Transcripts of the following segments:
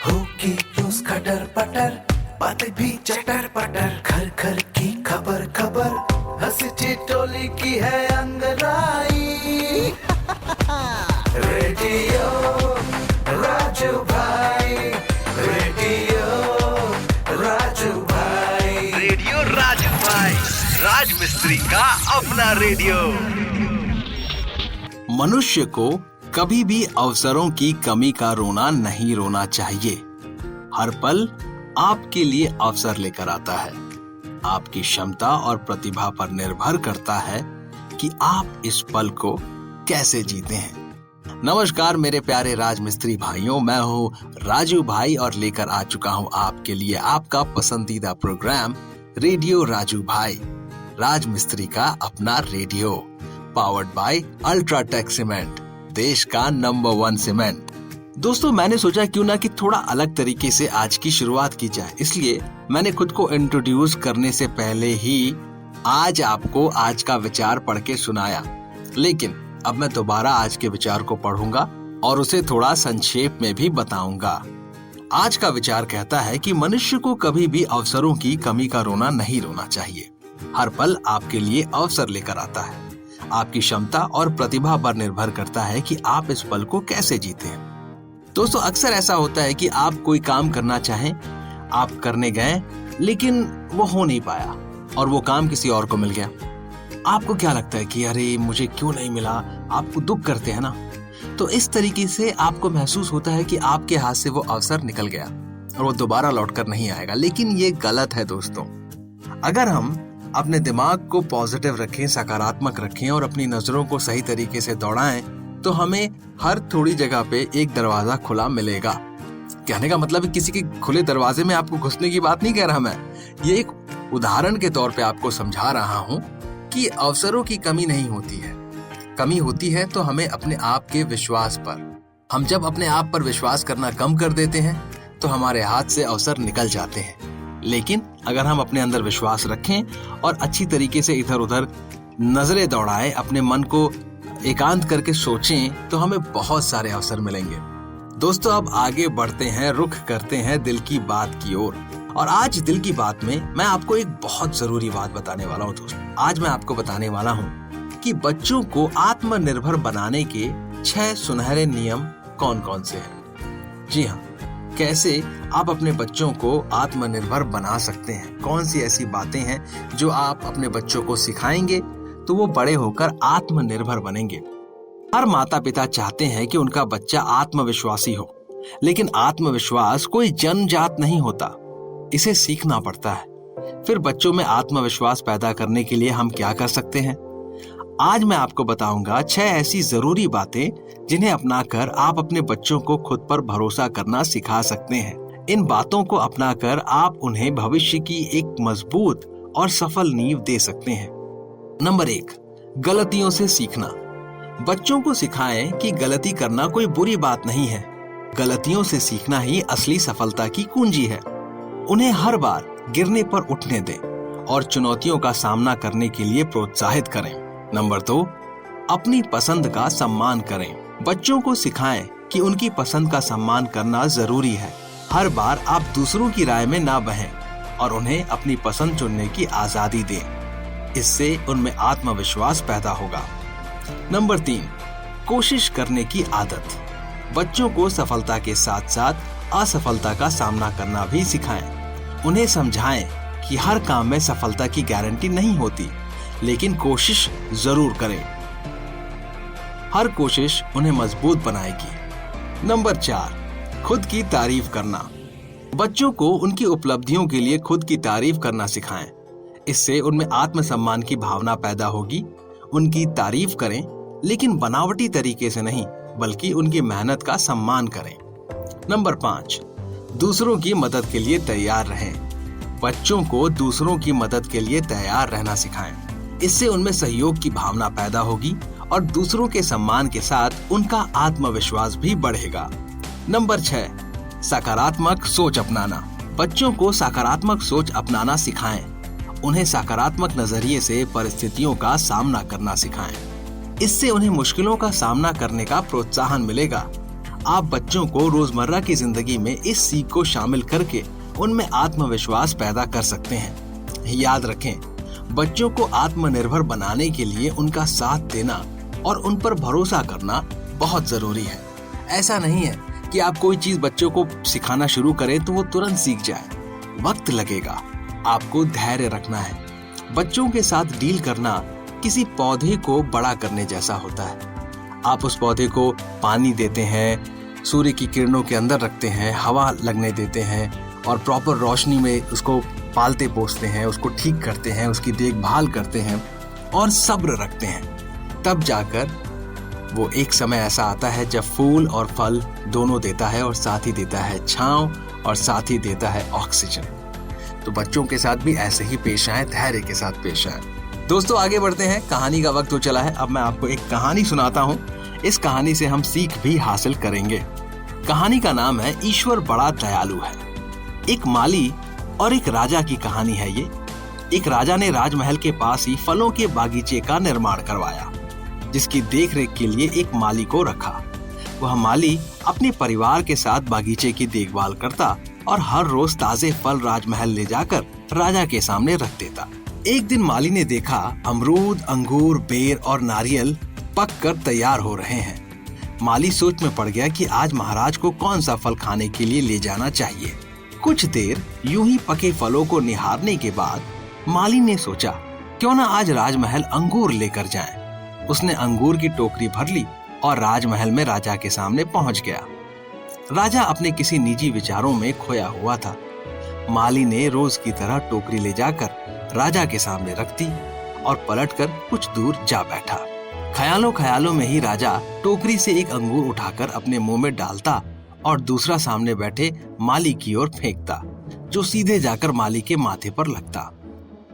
होगी रोज खटर पटर, बातें भी चटर पटर, घर घर की खबर खबर, हंसी ठिठोली की है अंगड़ाई। रेडियो राजू भाई, रेडियो राजू भाई, रेडियो राजू भाई, राज मिस्त्री का अपना रेडियो। मनुष्य को कभी भी अवसरों की कमी का रोना नहीं रोना चाहिए। हर पल आपके लिए अवसर लेकर आता है। आपकी क्षमता और प्रतिभा पर निर्भर करता है कि आप इस पल को कैसे जीते हैं। नमस्कार मेरे प्यारे राज मिस्त्री भाइयों, मैं हूँ राजू भाई और लेकर आ चुका हूँ आपके लिए आपका पसंदीदा प्रोग्राम रेडियो राजू भाई, राज मिस्त्री का अपना radio, powered by UltraTech cement, देश का नंबर 1 सीमेंट। दोस्तों, मैंने सोचा क्यों ना कि थोड़ा अलग तरीके से आज की शुरुआत की जाए, इसलिए मैंने खुद को इंट्रोड्यूस करने से पहले ही आज आपको आज का विचार पढ़ के सुनाया। लेकिन अब मैं दोबारा आज के विचार को पढ़ूंगा और उसे थोड़ा संक्षेप में भी बताऊंगा। आज का विचार कहता है कि मनुष्य को कभी भी अवसरों की कमी का रोना नहीं रोना चाहिए। हर पल आपके लिए अवसर लेकर आता है। आपकी क्षमता और प्रतिभा पर निर्भर करता है कि आप इस पल को कैसे जीते हैं। दोस्तों, अक्सर ऐसा होता है कि आप कोई काम करना चाहें, आप करने गए लेकिन वो हो नहीं पाया और वो काम किसी और को मिल गया। आपको क्या लगता है कि अरे मुझे क्यों नहीं मिला, आपको दुख करते हैं ना। तो इस तरीके से आपको महसूस होता है कि आपके हाथ से वो अवसर निकल गया और वो दोबारा लौटकर नहीं आएगा। लेकिन ये गलत है दोस्तों। अगर हम अपने दिमाग को पॉजिटिव रखें, सकारात्मक रखें और अपनी नजरों को सही तरीके से दौड़ाएं, तो हमें हर थोड़ी जगह पे एक दरवाजा खुला मिलेगा। कहने का मतलब है किसी के खुले दरवाजे में आपको घुसने की बात नहीं कह रहा मैं। ये एक उदाहरण के तौर पे आपको समझा रहा हूँ कि अवसरों की कमी नहीं होती है। कमी होती है तो हमें अपने आप के विश्वास पर। हम जब अपने आप पर विश्वास करना कम कर देते हैं तो हमारे हाथ से अवसर निकल जाते हैं। लेकिन अगर हम अपने अंदर विश्वास रखें और अच्छी तरीके से इधर उधर नजरें दौड़ाएं, अपने मन को एकांत करके सोचें, तो हमें बहुत सारे अवसर मिलेंगे। दोस्तों, अब आगे बढ़ते हैं, रुख करते हैं दिल की बात की ओर। और आज दिल की बात में मैं आपको एक बहुत जरूरी बात बताने वाला हूँ दोस्तों। आज मैं आपको बताने वाला हूँ कि बच्चों को आत्मनिर्भर बनाने के 6 सुनहरे नियम कौन कौन से हैं। जी हाँ, कैसे आप अपने बच्चों को आत्मनिर्भर बना सकते हैं। कौन सी ऐसी बातें हैं जो आप अपने बच्चों को सिखाएंगे तो वो बड़े होकर आत्मनिर्भर बनेंगे। हर माता पिता चाहते हैं कि उनका बच्चा आत्मविश्वासी हो, लेकिन आत्मविश्वास कोई जन्मजात नहीं होता, इसे सीखना पड़ता है। फिर बच्चों में आत्मविश्वास पैदा करने के लिए हम क्या कर सकते हैं? आज मैं आपको बताऊंगा 6 ऐसी जरूरी बातें जिन्हें अपनाकर आप अपने बच्चों को खुद पर भरोसा करना सिखा सकते हैं। इन बातों को अपनाकर आप उन्हें भविष्य की एक मजबूत और सफल नींव दे सकते हैं। नंबर 1, गलतियों से सीखना। बच्चों को सिखाएं कि गलती करना कोई बुरी बात नहीं है। गलतियों से सीखना ही असली सफलता की कुंजी है। उन्हें हर बार गिरने पर उठने दें और चुनौतियों का सामना करने के लिए प्रोत्साहित करें। नंबर 2, अपनी पसंद का सम्मान करें। बच्चों को सिखाएं कि उनकी पसंद का सम्मान करना जरूरी है। हर बार आप दूसरों की राय में ना बहें और उन्हें अपनी पसंद चुनने की आजादी दें। इससे उनमें आत्मविश्वास पैदा होगा। नंबर 3, कोशिश करने की आदत। बच्चों को सफलता के साथ साथ असफलता का सामना करना भी सिखाएं। उन्हें समझाएं कि हर काम में सफलता की गारंटी नहीं होती, लेकिन कोशिश जरूर करें। हर कोशिश उन्हें मजबूत बनाएगी। नंबर 4, खुद की तारीफ करना। बच्चों को उनकी उपलब्धियों के लिए खुद की तारीफ करना सिखाएं। इससे उनमें आत्मसम्मान की भावना पैदा होगी। उनकी तारीफ करें, लेकिन बनावटी तरीके से नहीं, बल्कि उनकी मेहनत का सम्मान करें। नंबर 5, दूसरों की मदद के लिए तैयार रहें। बच्चों को दूसरों की मदद के लिए तैयार रहना सिखाएं। इससे उनमें सहयोग की भावना पैदा होगी और दूसरों के सम्मान के साथ उनका आत्मविश्वास भी बढ़ेगा। नंबर 6, सकारात्मक सोच अपनाना। बच्चों को सकारात्मक सोच अपनाना सिखाएं। उन्हें सकारात्मक नजरिए से परिस्थितियों का सामना करना सिखाएं। इससे उन्हें मुश्किलों का सामना करने का प्रोत्साहन मिलेगा। आप बच्चों को रोजमर्रा की जिंदगी में इस सीख को शामिल करके उनमें आत्मविश्वास पैदा कर सकते हैं। याद रखें, बच्चों को आत्मनिर्भर बनाने के लिए उनका साथ देना और उन पर भरोसा करना बहुत जरूरी है। ऐसा नहीं है कि आप कोई चीज बच्चों को सिखाना शुरू करें तो वो तुरंत सीख जाए। वक्त लगेगा। आपको धैर्य रखना है। बच्चों के साथ डील करना किसी पौधे को बड़ा करने जैसा होता है। आप उस पौधे को पानी देते हैं, सूर्य की किरणों के अंदर रखते हैं, हवा लगने देते हैं और प्रॉपर रोशनी में उसको पालते पोसते हैं, उसको ठीक करते हैं, उसकी देखभाल करते हैं और सब्र रखते हैं। तब जाकर वो एक समय ऐसा आता है जब फूल और फल दोनों देता है और साथ ही देता है छांव और साथ ही देता है ऑक्सीजन। तो बच्चों के साथ भी ऐसे ही पेश आए, धैर्य के साथ पेश आए। दोस्तों आगे बढ़ते हैं। कहानी का वक्त हो चला है। अब मैं आपको एक कहानी सुनाता हूँ। इस कहानी से हम सीख भी हासिल करेंगे। कहानी का नाम है ईश्वर बड़ा दयालु है। एक माली और एक राजा की कहानी है ये। एक राजा ने राजमहल के पास ही फलों के बागीचे का निर्माण करवाया, जिसकी देखरेख के लिए एक माली को रखा। वह माली अपने परिवार के साथ बागीचे की देखभाल करता और हर रोज ताजे फल राजमहल ले जाकर राजा के सामने रख देता। एक दिन माली ने देखा अमरूद, अंगूर, बेर और नारियल पक कर तैयार हो रहे हैं। माली सोच में पड़ गया कि आज महाराज को कौन सा फल खाने के लिए ले जाना चाहिए। कुछ देर यूं ही पके फलों को निहारने के बाद माली ने सोचा, क्यों ना आज राजमहल अंगूर लेकर जाएं। उसने अंगूर की टोकरी भर ली और राजमहल में राजा के सामने पहुंच गया। राजा अपने किसी निजी विचारों में खोया हुआ था। माली ने रोज की तरह टोकरी ले जाकर राजा के सामने रख दी और पलटकर कुछ दूर जा बैठा। ख्यालों ख्यालों में ही राजा टोकरी से एक अंगूर उठाकर अपने मुंह में डालता और दूसरा सामने बैठे माली की ओर फेंकता, जो सीधे जाकर माली के माथे पर लगता।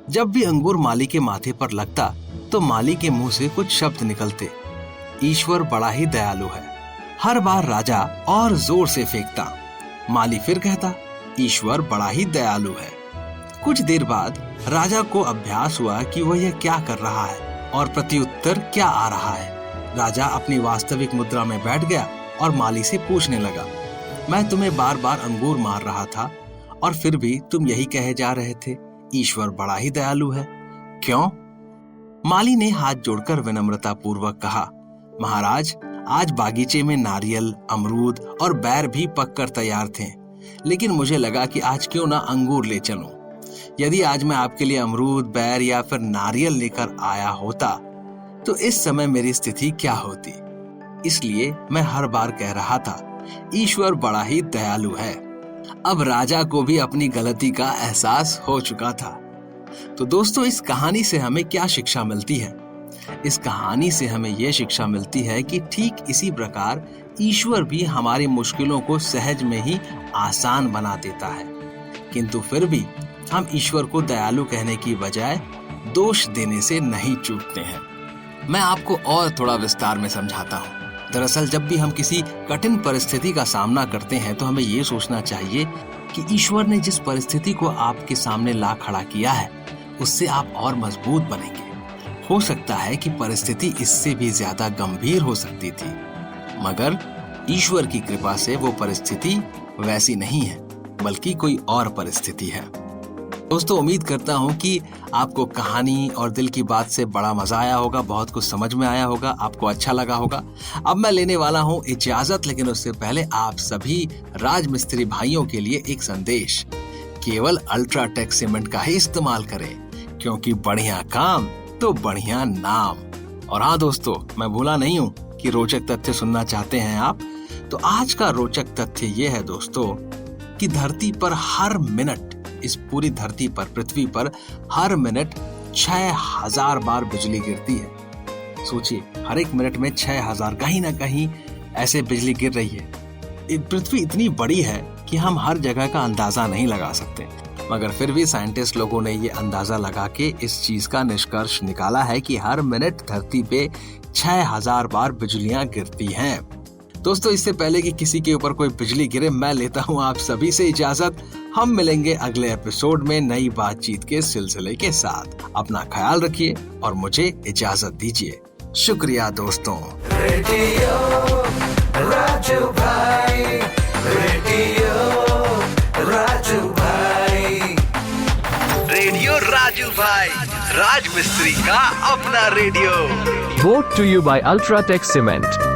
जब भी अंगूर माली के माथे पर लगता तो माली के मुंह से कुछ शब्द निकलते, ईश्वर बड़ा ही दयालु है। हर बार राजा और जोर से फेंकता, माली फिर कहता, ईश्वर बड़ा ही दयालु है। कुछ देर बाद राजा को अभ्यास हुआ कि वह यह क्या कर रहा है और प्रत्युत्तर क्या आ रहा है। राजा अपनी वास्तविक मुद्रा में बैठ गया और माली से पूछने लगा, मैं तुम्हें बार बार अंगूर मार रहा था और फिर भी तुम यही कहे जा रहे थे, ईश्वर बड़ा ही दयालु है, क्यों? माली ने हाथ जोड़कर विनम्रता पूर्वक कहा, महाराज, आज बागीचे में नारियल, अमरूद और बैर भी पककर तैयार थे, लेकिन मुझे लगा कि आज क्यों ना अंगूर ले चलूं। यदि आज मैं आपके लिए अमरूद, बैर या फिर नारियल लेकर आया होता तो इस समय मेरी स्थिति क्या होती। इसलिए मैं हर बार कह रहा था, ईश्वर बड़ा ही दयालु है। अब राजा को भी अपनी गलती का एहसास हो चुका था। तो दोस्तों, इस कहानी से हमें क्या शिक्षा मिलती है? इस कहानी से हमें यह शिक्षा मिलती है कि ठीक इसी प्रकार ईश्वर भी हमारी मुश्किलों को सहज में ही आसान बना देता है, किंतु फिर भी हम ईश्वर को दयालु कहने की बजाय दोष देने से नहीं चूकते हैं। मैं आपको और थोड़ा विस्तार में समझाता हूँ। दरअसल जब भी हम किसी कठिन परिस्थिति का सामना करते हैं तो हमें ये सोचना चाहिए कि ईश्वर ने जिस परिस्थिति को आपके सामने ला खड़ा किया है उससे आप और मजबूत बनेंगे। हो सकता है कि परिस्थिति इससे भी ज्यादा गंभीर हो सकती थी, मगर ईश्वर की कृपा से वो परिस्थिति वैसी नहीं है, बल्कि कोई और परिस्थिति है। दोस्तों, उम्मीद करता हूं कि आपको कहानी और दिल की बात से बड़ा मजा आया होगा, बहुत कुछ समझ में आया होगा, आपको अच्छा लगा होगा। अब मैं लेने वाला हूं इजाजत, लेकिन उससे पहले आप सभी राजमिस्त्री भाइयों के लिए एक संदेश। केवल अल्ट्राटेक सीमेंट का ही इस्तेमाल करें, क्योंकि बढ़िया काम तो बढ़िया नाम। और हाँ दोस्तों, मैं भूला नहीं हूँ कि रोचक तथ्य सुनना चाहते हैं आप, तो आज का रोचक तथ्य ये है दोस्तों कि धरती पर हर मिनट, इस पूरी धरती पर, पृथ्वी पर हर मिनट 6000 बार बिजली गिरती है। सोचिए, हर एक मिनट में 6000 कहीं ना कहीं ऐसे बिजली गिर रही है। पृथ्वी इतनी बड़ी है कि हम हर जगह का अंदाजा नहीं लगा सकते, मगर फिर भी साइंटिस्ट लोगों ने ये अंदाजा लगा के इस चीज का निष्कर्ष निकाला है कि हर मिनट धरती पे 6000 बार बिजलियां गिरती हैं। दोस्तों, इससे पहले कि किसी के ऊपर कोई बिजली गिरे, मैं लेता हूं आप सभी से इजाजत। हम मिलेंगे अगले एपिसोड में नई बातचीत के सिलसिले के साथ। अपना ख्याल रखिए और मुझे इजाजत दीजिए। शुक्रिया दोस्तों। रेडियो राजू भाई, रेडियो राजू भाई। रेडियो राजू भाई, राज मिस्त्री का अपना radio. Brought to you by Ultratech Cement.